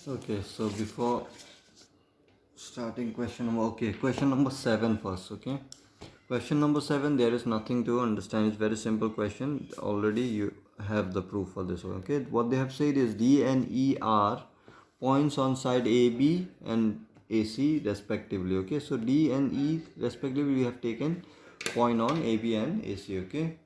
Okay, so before starting question number 7 first. Okay, question number 7, there is nothing to understand. It's very simple question. Already you have the proof for this one. Okay, what they have said is D and E are points on side AB and AC respectively. Okay, so D and E respectively we have taken point on AB and AC. Okay,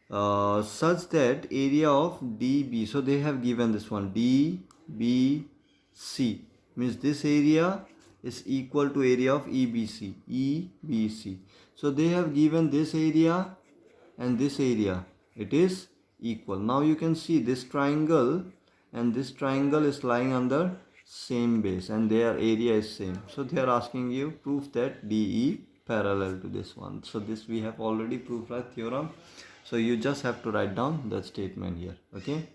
such that area of DB, so they have given this one DBC, means this area is equal to area of EBC. So they have given this area and this area, it is equal. Now you can see this triangle and this triangle is lying under same base and their area is same. So they are asking you prove that DE parallel to this one. So this we have already proved, right, theorem. So you just have to write down that statement here. Okay,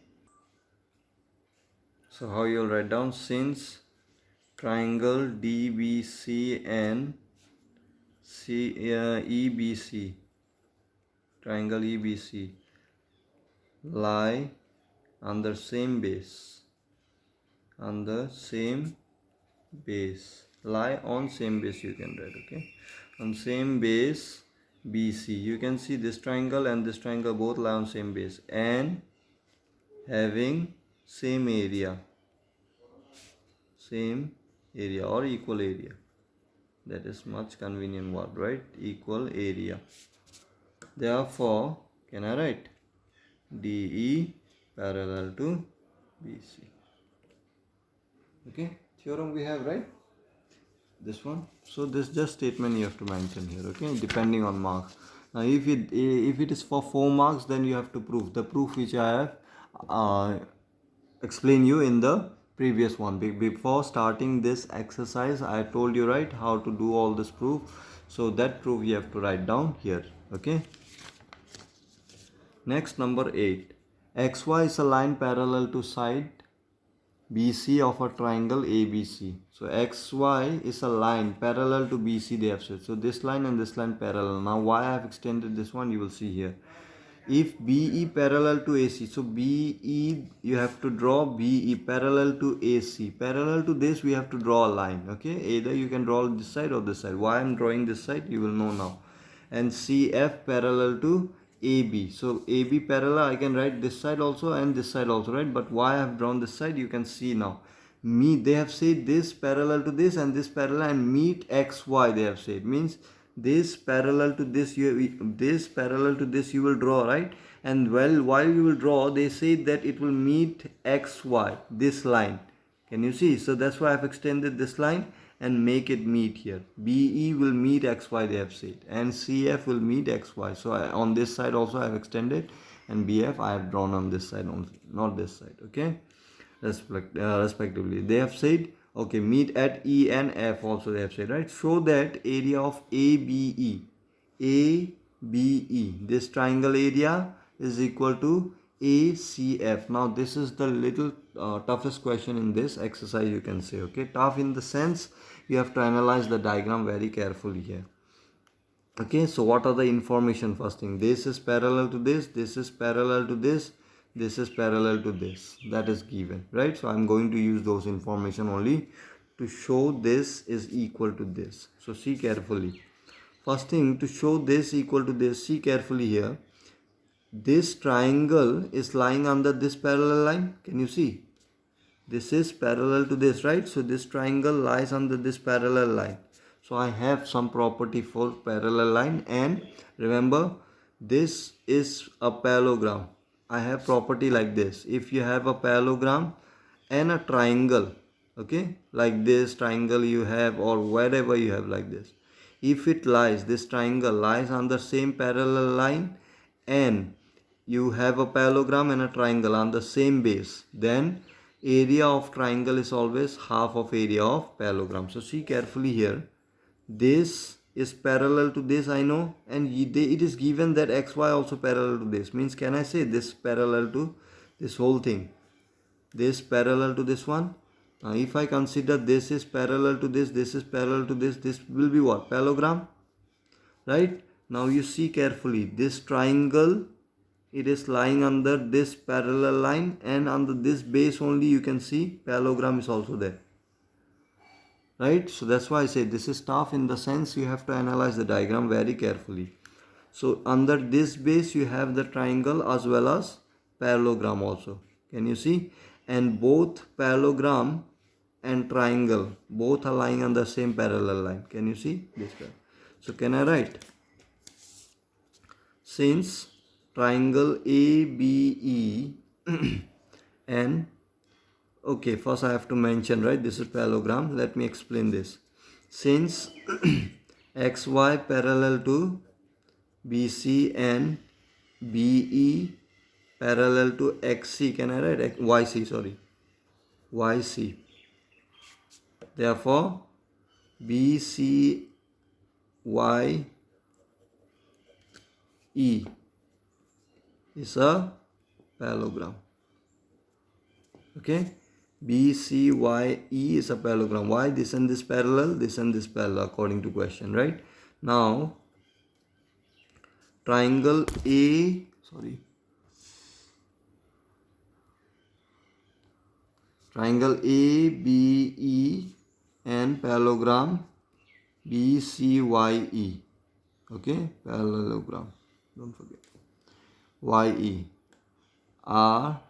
so how you'll write down, since triangle DBC and EBC, triangle EBC lie on the same base, lie on same base, you can write. Okay, on same base BC, you can see this triangle and this triangle both lie on same base and having same area or equal area. That is much convenient word, right? Equal area. Therefore, can I write DE parallel to BC? Okay, theorem we have, right? This one. So this just statement you have to mention here. Okay, depending on marks. Now if it is for 4 marks, then you have to prove the proof which I have explained you in the previous one. Before starting this exercise, I told you, right, how to do all this proof. So that proof you have to write down here. Okay, next, number 8, XY is a line parallel to side BC of a triangle ABC. So XY is a line parallel to BC, they have said. So this line and this line parallel. Now why I have extended this one, you will see here. If BE parallel to AC, so BE, you have to draw BE parallel to AC. Parallel to this, we have to draw a line. Okay, either you can draw this side or this side. Why I am drawing this side, you will know now. And CF parallel to AB. So AB parallel, I can write this side also and this side also, right? But why I have drawn this side, you can see now. They have said this parallel to this and this parallel and meet XY, they have said. Means this parallel to this, you will draw, right? And while you will draw, they say that it will meet XY, this line. Can you see? So that's why I've extended this line and make it meet here. BE will meet XY, they have said, and CF will meet XY. So on this side also I have extended, and BF I have drawn on this side only, not this side. Okay, respectively, they have said. Okay, meet at E and F also, they have said, right? Show that area of ABE, this triangle area is equal to ACF. Now this is the little toughest question in this exercise, you can say. Okay, tough in the sense you have to analyze the diagram very carefully here. Okay, so what are the information? First thing, this is parallel to this, this is parallel to this, this is parallel to this, that is given, right? So I'm going to use those information only to show this is equal to this. So see carefully. First thing, to show this equal to this, see carefully here. This triangle is lying under this parallel line. Can you see? This is parallel to this, right? So this triangle lies under this parallel line. So I have some property for parallel line, and remember, this is a parallelogram. I have property like this. If you have a parallelogram and a triangle, okay, like this triangle you have, or wherever you have like this, if it lies, this triangle lies on the same parallel line, and you have a parallelogram and a triangle on the same base, then area of triangle is always half of area of parallelogram. So see carefully here. This is parallel to this, I know, and it is given that XY also parallel to this. Means, can I say this parallel to this whole thing? This parallel to this one. Now if I consider this is parallel to this is parallel to this will be what? Parallelogram, right? Now you see carefully, this triangle it is lying under this parallel line, and under this base only you can see parallelogram is also there, right? So that's why I say this is tough, in the sense you have to analyze the diagram very carefully. So under this base you have the triangle as well as parallelogram also. Can you see? And both parallelogram and triangle both are lying on the same parallel line. Can you see this? So can I write, since triangle ABE and okay, first I have to mention, right, this is parallelogram. Let me explain this. Since XY parallel to BC and BE parallel to XC, can I write YC, sorry, YC. Therefore BCYE is a parallelogram. Okay, BCYE is a parallelogram. Why? This and this parallel, this and this parallel, according to question, right? Now triangle triangle ABE and parallelogram BCYE. Okay, parallelogram, don't forget, YE are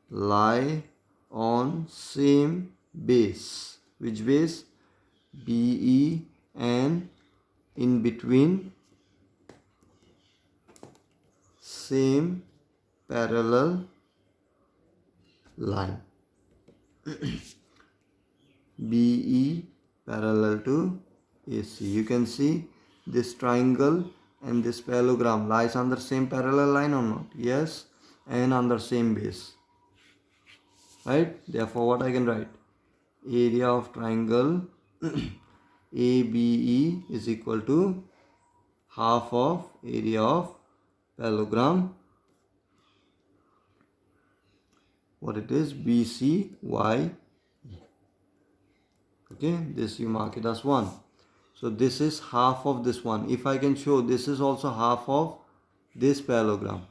lie on same base. Which base? BE, and in between same parallel line. BE parallel to AC. You can see this triangle and this parallelogram lies on the same parallel line or not? Yes, and on the same base, right? Therefore what I can write? Area of triangle ABE is equal to half of area of parallelogram, what it is, BCYE. Okay, this you mark it as 1. So this is half of this one. If I can show this is also half of this parallelogram,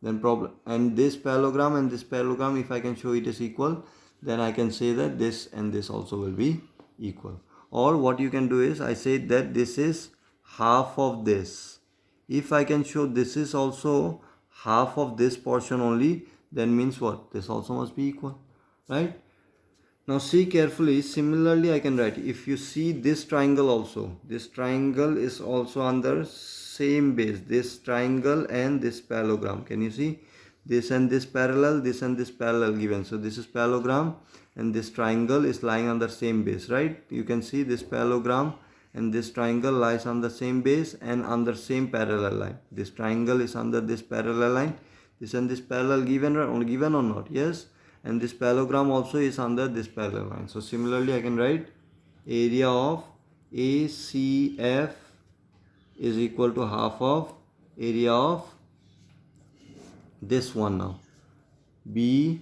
then problem, and this parallelogram and this parallelogram, if I can show it is equal, then I can say that this and this also will be equal. Or what you can do is, I say that this is half of this. If I can show this is also half of this portion only, then means what? This also must be equal, right? Now see carefully. Similarly I can write, if you see this triangle also, this triangle is also under same base, this triangle and this parallelogram. Can you see? This and this parallel, this and this parallel given. So this is parallelogram and this triangle is lying on the same base, right? You can see this parallelogram and this triangle lies on the same base and on the same parallel line. This triangle is under this parallel line. This and this parallel given or not? Yes. And this parallelogram also is under this parallel line. So similarly I can write area of ACF is equal to half of area of this one now, BCFX.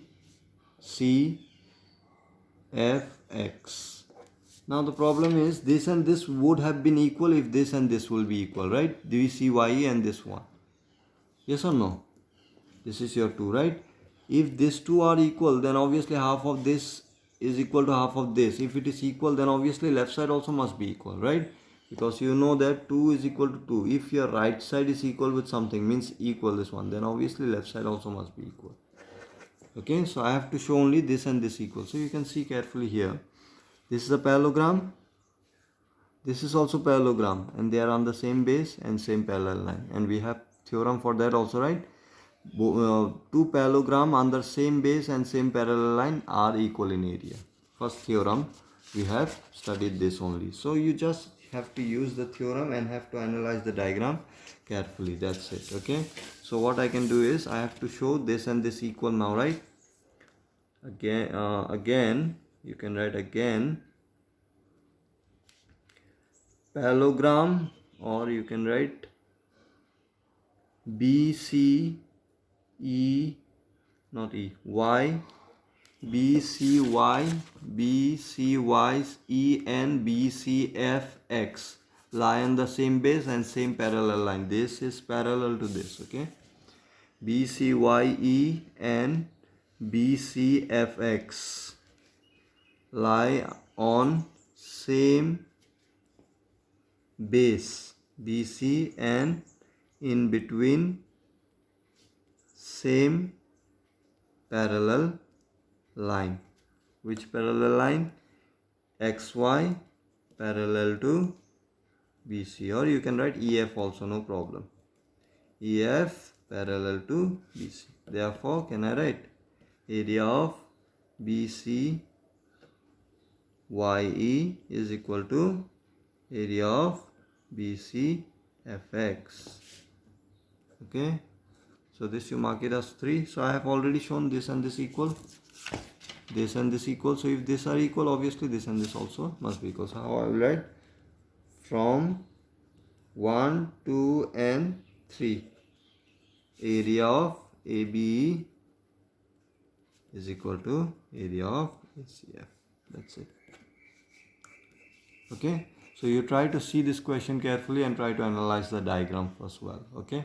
Now the problem is, this and this would have been equal if this and this will be equal, right? BCYE and this one. Yes or no? This is your 2, right? If these two are equal, then obviously half of this is equal to half of this. If it is equal, then obviously left side also must be equal, right? Because you know that 2 is equal to 2. If your right side is equal with something, means equal this one, then obviously left side also must be equal. Okay, so I have to show only this and this equal. So you can see carefully here. This is a parallelogram. This is also parallelogram, and they are on the same base and same parallel line. And we have theorem for that also, right? Two parallelogram on the same base and same parallel line are equal in area. First theorem we have studied this only. So you just have to use the theorem and have to analyze the diagram carefully. That's it. Okay. So what I can do is, I have to show this and this equal now, right? Again you can write again parallelogram, or you can write BC E, not E, Y, B, C, Y, B, C, Y, E, and B, C, F, X lie on the same base and same parallel line. This is parallel to this, okay? BCYE and BCFX lie on same base BC and in between same parallel line. Which parallel line? XY parallel to BC, or you can write EF also, no problem. EF parallel to BC. Therefore, can I write area of BCYE is equal to area of BCFX. Okay, so this you mark it as 3. So I have already shown this and this equal, this and this equal. So if these are equal, obviously this and this also must be equal. So how I will write? From 1, 2 and 3, area of ABE is equal to area of ACF. That's it. Okay, so you try to see this question carefully and try to analyze the diagram as well. Okay.